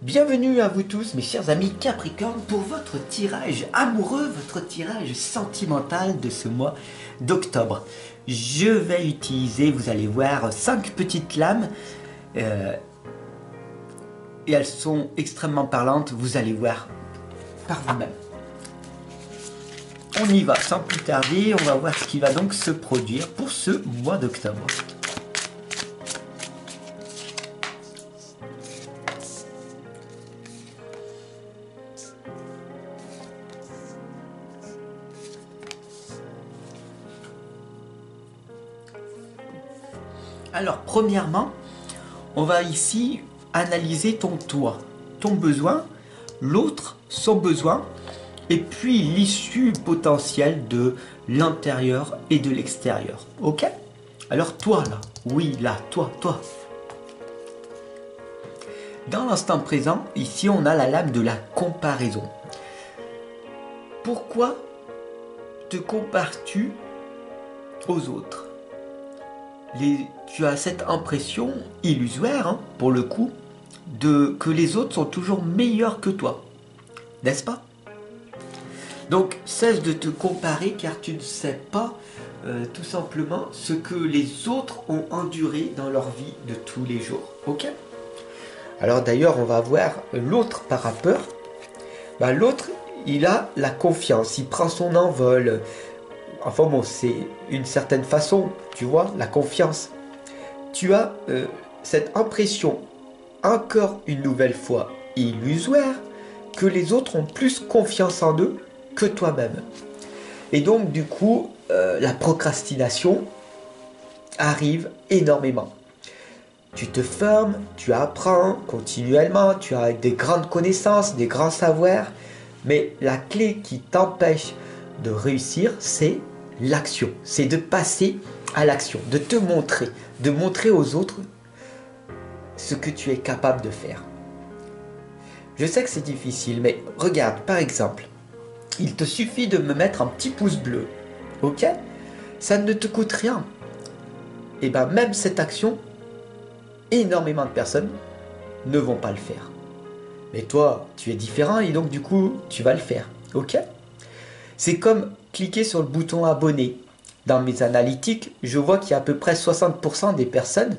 Bienvenue à vous tous mes chers amis Capricorne pour votre tirage amoureux, votre tirage sentimental de ce mois d'octobre. Je vais utiliser, vous allez voir, 5 petites lames et elles sont extrêmement parlantes, vous allez voir par vous-même. On y va sans plus tarder, on va voir ce qui va donc se produire pour ce mois d'octobre. Alors, premièrement, on va ici analyser ton toi, ton besoin, l'autre, son besoin, et puis l'issue potentielle de l'intérieur et de l'extérieur. Ok? Alors, toi là, oui, là, toi. Dans l'instant présent, ici, on a la lame de la comparaison. Pourquoi te compares-tu aux autres? Tu as cette impression illusoire, hein, pour le coup, que les autres sont toujours meilleurs que toi. N'est-ce pas? Donc, cesse de te comparer car tu ne sais pas tout simplement ce que les autres ont enduré dans leur vie de tous les jours. Ok? Alors d'ailleurs, on va voir l'autre par rapport. L'autre, il a la confiance, il prend son envol. Enfin bon, c'est une certaine façon, tu vois, la confiance. Tu as cette impression, encore une nouvelle fois illusoire, que les autres ont plus confiance en eux que toi-même. Et donc, du coup, la procrastination arrive énormément. Tu te formes, tu apprends continuellement, tu as des grandes connaissances, des grands savoirs, mais la clé qui t'empêche de réussir, c'est l'action. C'est de passer à l'action, de te montrer, de montrer aux autres ce que tu es capable de faire. Je sais que c'est difficile, mais regarde, par exemple, il te suffit de me mettre un petit pouce bleu, ok? Ça ne te coûte rien. Et bien même cette action, énormément de personnes ne vont pas le faire. Mais toi, tu es différent et donc du coup, tu vas le faire, ok? C'est comme cliquer sur le bouton abonner. Dans mes analytiques, je vois qu'il y a à peu près 60% des personnes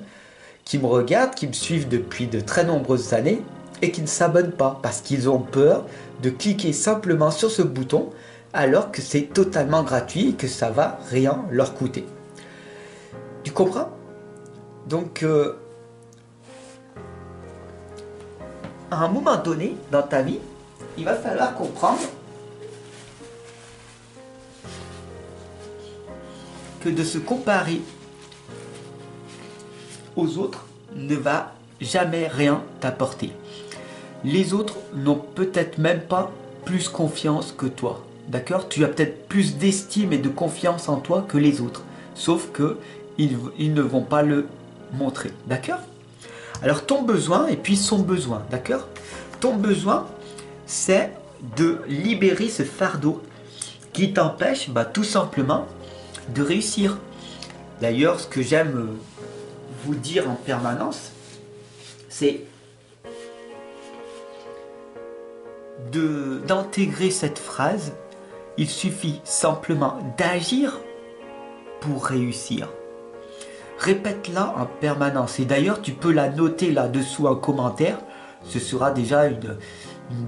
qui me regardent, qui me suivent depuis de très nombreuses années et qui ne s'abonnent pas parce qu'ils ont peur de cliquer simplement sur ce bouton alors que c'est totalement gratuit et que ça va rien leur coûter. Tu comprends? Donc, à un moment donné dans ta vie, il va falloir comprendre que de se comparer aux autres ne va jamais rien t'apporter. Les autres n'ont peut-être même pas plus confiance que toi. D'accord? Tu as peut-être plus d'estime et de confiance en toi que les autres. Sauf que ils ne vont pas le montrer. D'accord? Alors ton besoin et puis son besoin. D'accord? Ton besoin, c'est de libérer ce fardeau qui t'empêche tout simplement de réussir. D'ailleurs, ce que j'aime vous dire en permanence, c'est d'intégrer cette phrase. Il suffit simplement d'agir pour réussir. Répète-la en permanence. Et d'ailleurs, tu peux la noter là-dessous en commentaire. Ce sera déjà une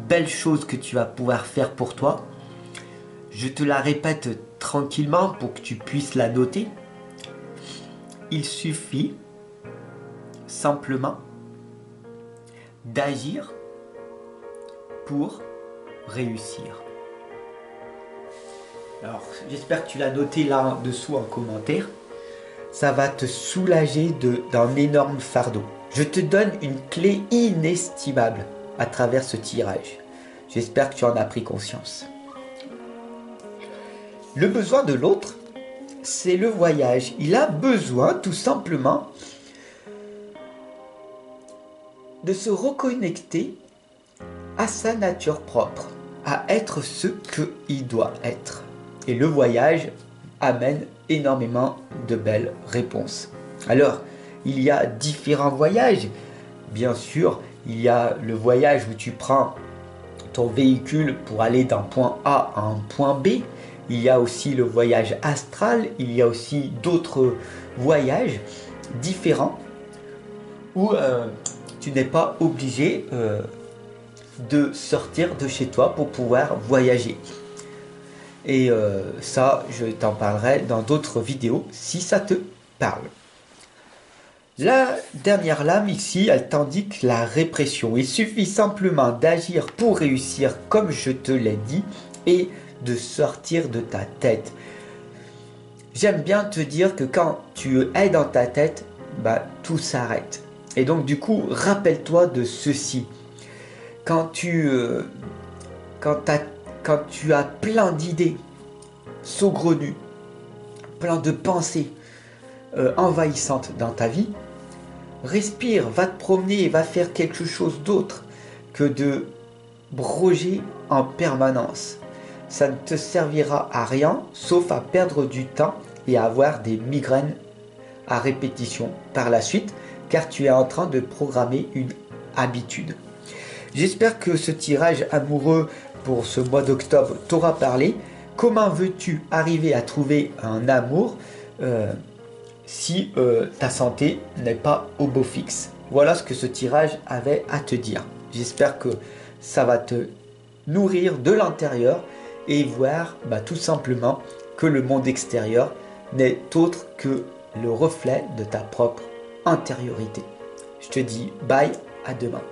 belle chose que tu vas pouvoir faire pour toi. Je te la répète tranquillement pour que tu puisses la noter. Il suffit simplement d'agir pour réussir. Alors, j'espère que tu l'as noté là-dessous en commentaire. Ça va te soulager d'un énorme fardeau. Je te donne une clé inestimable à travers ce tirage. J'espère que tu en as pris conscience. Le besoin de l'autre, c'est le voyage. Il a besoin tout simplement de se reconnecter à sa nature propre, à être ce qu'il doit être. Et le voyage amène énormément de belles réponses. Alors, il y a différents voyages. Bien sûr, il y a le voyage où tu prends ton véhicule pour aller d'un point A à un point B. Il y a aussi le voyage astral, il y a aussi d'autres voyages différents où tu n'es pas obligé de sortir de chez toi pour pouvoir voyager. Et ça, je t'en parlerai dans d'autres vidéos si ça te parle. La dernière lame ici, elle t'indique la répression. Il suffit simplement d'agir pour réussir comme je te l'ai dit et de sortir de ta tête. J'aime bien te dire que quand tu es dans ta tête, tout s'arrête. Et donc du coup, rappelle-toi de ceci. Quand tu as plein d'idées saugrenues, plein de pensées envahissantes dans ta vie, respire, va te promener et va faire quelque chose d'autre que de broger en permanence. Ça ne te servira à rien sauf à perdre du temps et à avoir des migraines à répétition par la suite, car tu es en train de programmer une habitude. J'espère que ce tirage amoureux pour ce mois d'octobre t'aura parlé. Comment veux-tu arriver à trouver un amour si ta santé n'est pas au beau fixe? Voilà ce que ce tirage avait à te dire. J'espère que ça va te nourrir de l'intérieur et voir tout simplement que le monde extérieur n'est autre que le reflet de ta propre intériorité. Je te dis bye, à demain.